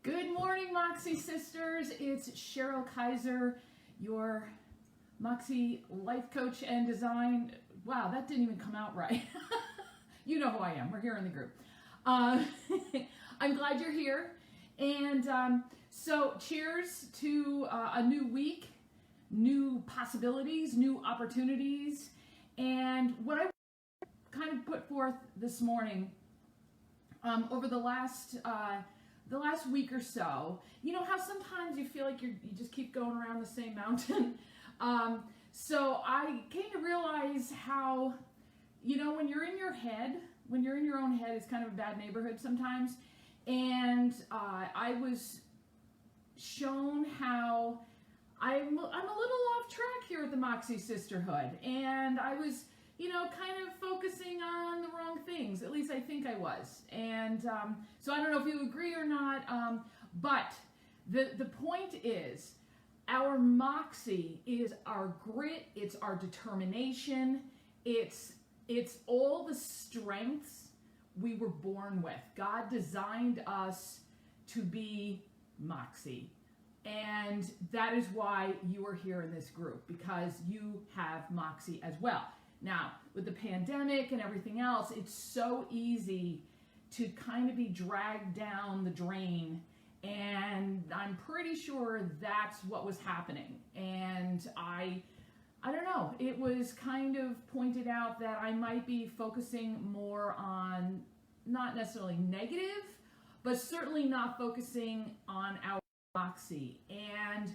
Good morning, Moxie sisters. It's Cheryl Kaiser, your Moxie life coach and design. Wow, that didn't even come out right. You know who I am. We're here in the group. I'm glad you're here. And so cheers to a new week, new possibilities, new opportunities. And what I kind of put forth this morning over the last week or so, you know how sometimes you feel like you just keep going around the same mountain. So I came to realize how, you know, when you're in your own head, it's kind of a bad neighborhood sometimes. And I was shown how I'm a little off track here at the Moxie Sisterhood. And I was, you know, kind of focusing on the wrong things. At least I think I was. And so I don't know if you agree or not, but the point is, our Moxie is our grit, it's our determination, it's all the strengths we were born with. God designed us to be Moxie. And that is why you are here in this group, because you have Moxie as well. Now, with the pandemic and everything else, it's so easy to kind of be dragged down the drain. And I'm pretty sure that's what was happening. And I don't know, it was kind of pointed out that I might be focusing more on not necessarily negative, but certainly not focusing on our Moxie. And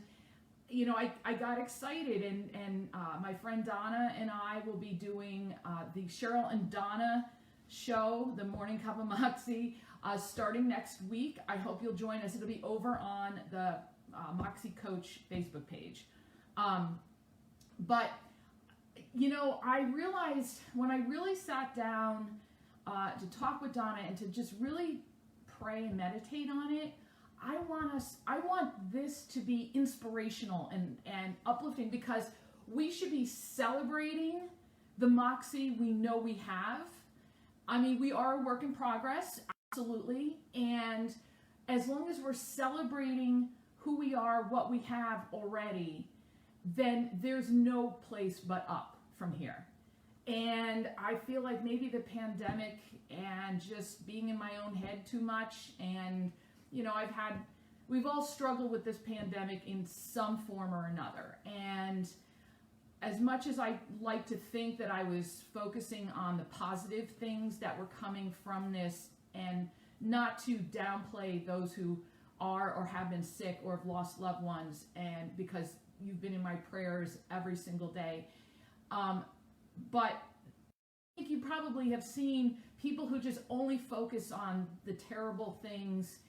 you know, I got excited, and my friend Donna and I will be doing the Cheryl and Donna show, the Morning Cup of Moxie, starting next week. I hope you'll join us. It'll be over on the Moxie Coach Facebook page. But, you know, I realized when I really sat down to talk with Donna and to just really pray and meditate on it, I want this to be inspirational and uplifting, because we should be celebrating the Moxie we know we have. I mean, we are a work in progress, absolutely. And as long as we're celebrating who we are, what we have already, then there's no place but up from here. And I feel like maybe the pandemic and just being in my own head too much, and you know, we've all struggled with this pandemic in some form or another. And as much as I like to think that I was focusing on the positive things that were coming from this, and not to downplay those who are or have been sick or have lost loved ones, and because you've been in my prayers every single day. But I think you probably have seen people who just only focus on the terrible things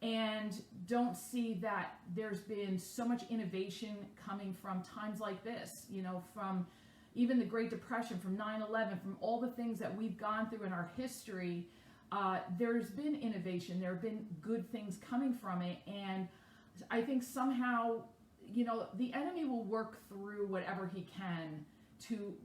and don't see that there's been so much innovation coming from times like this, you know, from even the Great Depression, from 9/11, from all the things that we've gone through in our history. There's been innovation, there have been good things coming from it. And I think somehow, you know, the enemy will work through whatever he can to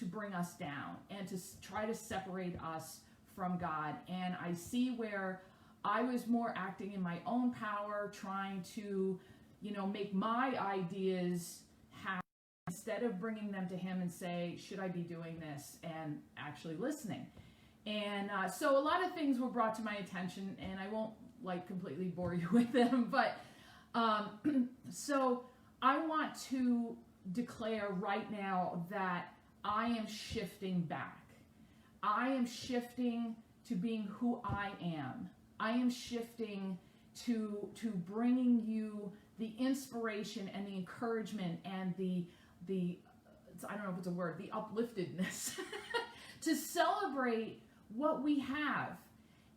bring us down and to try to separate us from God. And I see where I was more acting in my own power, trying to, you know, make my ideas happen instead of bringing them to him and say, should I be doing this, and actually listening. And so a lot of things were brought to my attention, and I won't like completely bore you with them, but so I want to declare right now that I am shifting back. I am shifting to being who I am. I am shifting to bringing you the inspiration and the encouragement and the I don't know if it's a word, the upliftedness to celebrate what we have.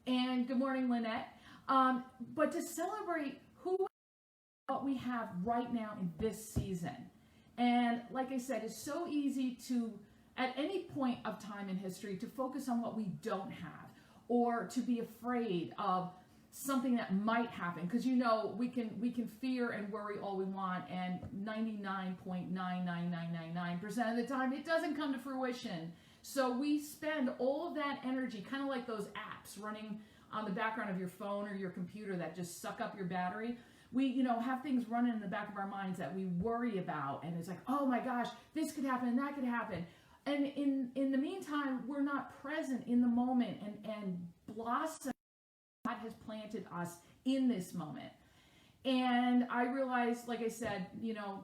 And good morning, Lynette. But to celebrate what we have right now in this season. And like I said, it's so easy to, at any point of time in history, to focus on what we don't have, or to be afraid of something that might happen. Because, you know, we can fear and worry all we want, and 99.99999% of the time it doesn't come to fruition. So we spend all of that energy, kind of like those apps running on the background of your phone or your computer that just suck up your battery. We, have things running in the back of our minds that we worry about, and it's like, oh my gosh, this could happen and that could happen. And in the meantime, we're not present in the moment and blossom. God has planted us in this moment. And I realized, like I said,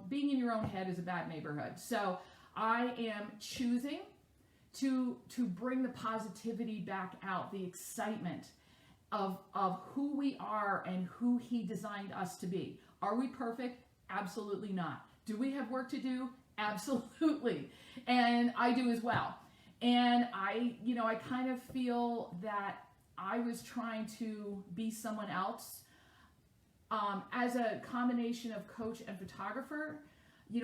being in your own head is a bad neighborhood. So I am choosing to bring the positivity back out, the excitement of who we are and who He designed us to be. Are we perfect? Absolutely not. Do we have work to do? Absolutely. And I do as well. And I kind of feel that I was trying to be someone else. As a combination of coach and photographer,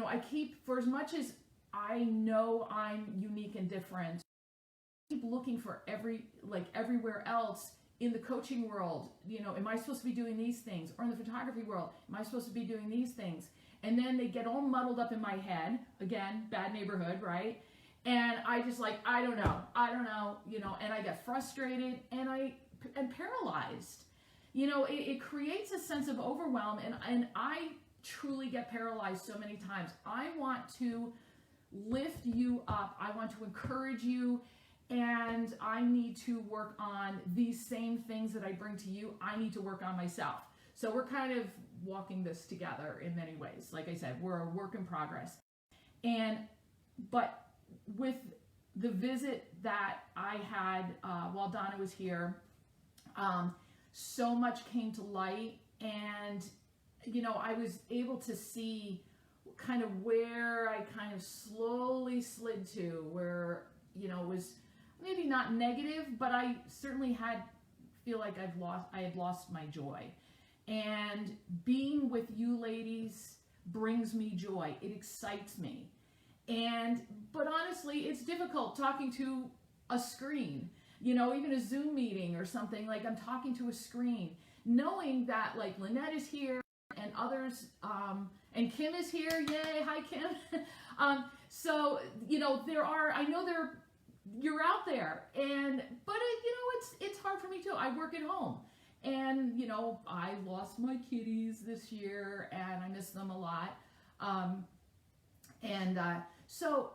I keep, for as much as I know I'm unique and different, I keep looking for everywhere else in the coaching world. Am I supposed to be doing these things? Or in the photography world, am I supposed to be doing these things? And then they get all muddled up in my head. Again, bad neighborhood, right? And I just I don't know, and I get frustrated and paralyzed. It creates a sense of overwhelm, and I truly get paralyzed so many times. I want to lift you up. I want to encourage you, and I need to work on these same things that I bring to you. I need to work on myself. So we're kind of walking this together in many ways. Like I said, we're a work in progress. But with the visit that I had while Donna was here, so much came to light, and I was able to see kind of where I kind of slowly slid to, where it was maybe not negative, but I certainly feel like I had lost my joy. And being with you ladies brings me joy. It excites me. But honestly, it's difficult talking to a screen. Even a Zoom meeting or something, I'm talking to a screen, knowing that Lynette is here and others, and Kim is here. Yay. Hi, Kim. So, you're out there, but it's hard for me too. I work at home, and, I lost my kitties this year and I miss them a lot. So,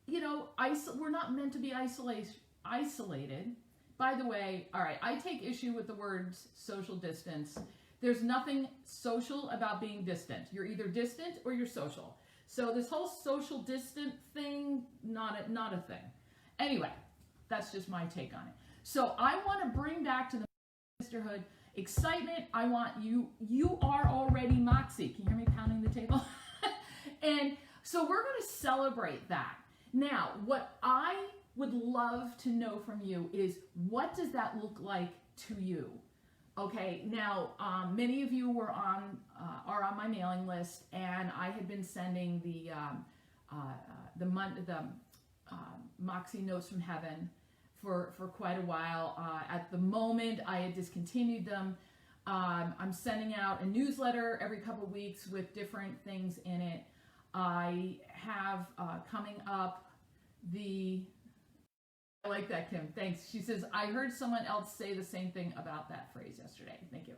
we're not meant to be isolated. By the way, all right, I take issue with the words social distance. There's nothing social about being distant. You're either distant or you're social. So this whole social distant thing, not a thing. Anyway, that's just my take on it. So I want to bring back to the sisterhood excitement. I want you are already Moxie. Can you hear me pounding the table? And so we're going to celebrate that. Now, what I would love to know from you is, what does that look like to you? Okay, now many of you are on my mailing list, and I had been sending the Moxie Notes from Heaven for quite a while. At the moment, I had discontinued them. I'm sending out a newsletter every couple of weeks with different things in it. I have coming up I like that, Kim. Thanks. She says, I heard someone else say the same thing about that phrase yesterday. Thank you.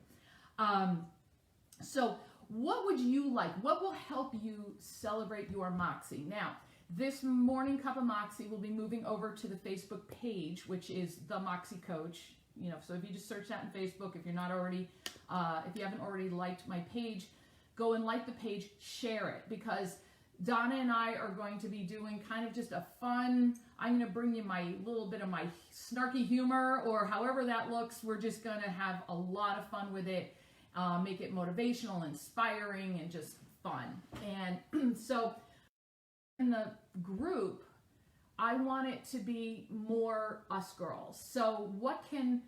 So what would you like? What will help you celebrate your Moxie? Now, this Morning Cup of Moxie will be moving over to the Facebook page, which is the Moxie Coach. So if you just search that in Facebook, if you haven't already liked my page, go and like the page, share it, because Donna and I are going to be doing kind of just a fun, I'm going to bring you my little bit of my snarky humor, or however that looks. We're just going to have a lot of fun with it, make it motivational, inspiring, and just fun. And so in the group, I want it to be more us girls. So what can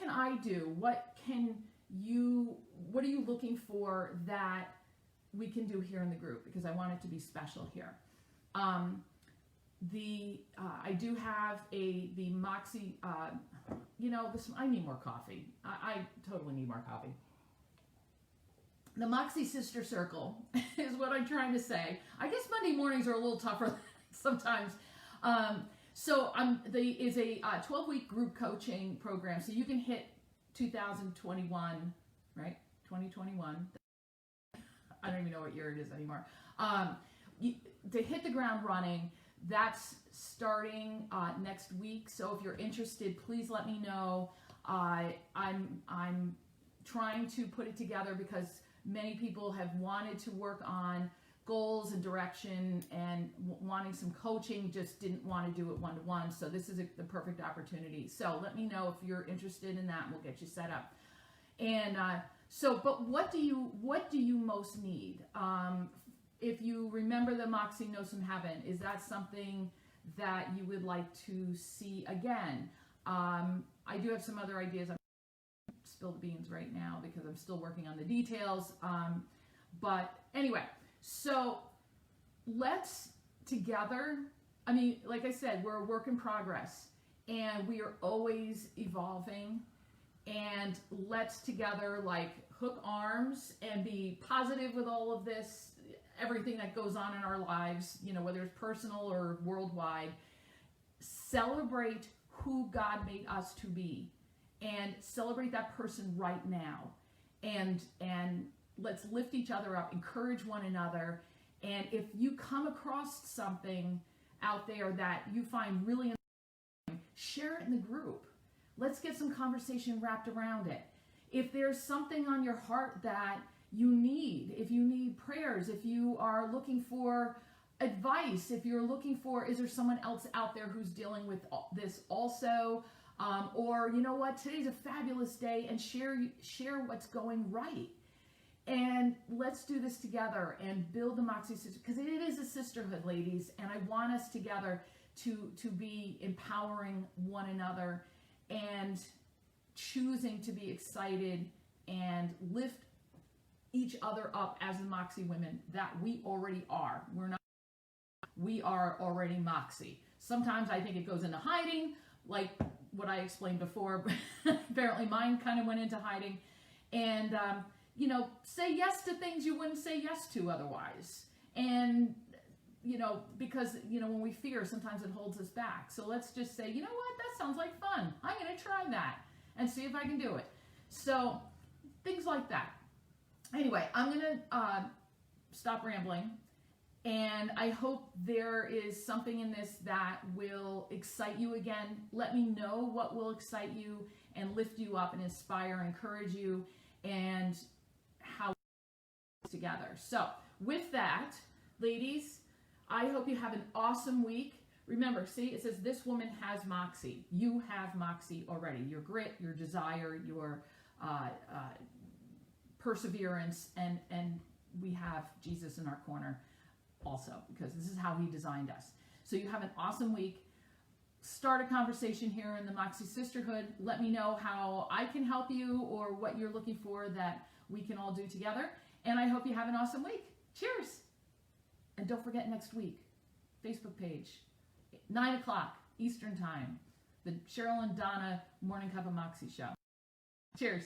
I do? What are you looking for that we can do here in the group? Because I want it to be special here. I do have the Moxie, I need more coffee. I totally need more coffee. The Moxie Sister Circle is what I'm trying to say. I guess Monday mornings are a little tougher sometimes. So is a 12-week group coaching program. So you can hit 2021, right? 2021. I don't even know what year it is anymore. To hit the ground running, that's starting next week. So if you're interested, please let me know. I'm trying to put it together because many people have wanted to work on goals and direction and wanting some coaching, just didn't want to do it one-to-one. So this is the perfect opportunity. So let me know if you're interested in that, and we'll get you set up. And but what do you most need? If you remember the Moxie Knows from Heaven, is that something that you would like to see again? I do have some other ideas. I'm going to spill the beans right now because I'm still working on the details. But anyway, so let's together, I mean, like I said, we're a work in progress and we are always evolving, and let's together like hook arms and be positive with all of this, everything that goes on in our lives, you know, whether it's personal or worldwide. Celebrate who God made us to be and celebrate that person right now. And let's lift each other up, encourage one another. And if you come across something out there that you find really interesting, share it in the group. Let's get some conversation wrapped around it. If there's something on your heart that you need, if you need prayers, if you are looking for advice, if you're looking for, is there someone else out there who's dealing with this also? Or you know what, today's a fabulous day, and share what's going right. And let's do this together and build the Moxie sister, because it is a sisterhood, ladies, and I want us together to be empowering one another and choosing to be excited and lift each other up as the Moxie women that we already are. We are already Moxie. Sometimes I think it goes into hiding, like what I explained before. Apparently mine kind of went into hiding. And, you know, say yes to things you wouldn't say yes to otherwise. And, you know, because, you know, when we fear, sometimes it holds us back. So let's just say, you know what, that sounds like fun. I'm going to try that and see if I can do it. So things like that. Anyway, I'm going to stop rambling. And I hope there is something in this that will excite you again. Let me know what will excite you and lift you up and inspire and encourage you, and how we do together. So with that, ladies, I hope you have an awesome week. Remember, see, it says this woman has Moxie. You have Moxie already. Your grit, your desire, your perseverance, and we have Jesus in our corner also, because this is how he designed us. So you have an awesome week. Start a conversation here in the Moxie Sisterhood. Let me know how I can help you or what you're looking for that we can all do together. And I hope you have an awesome week. Cheers. And don't forget, next week, Facebook page, 9 o'clock Eastern Time, the Cheryl and Donna Morning Cup of Moxie show. Cheers.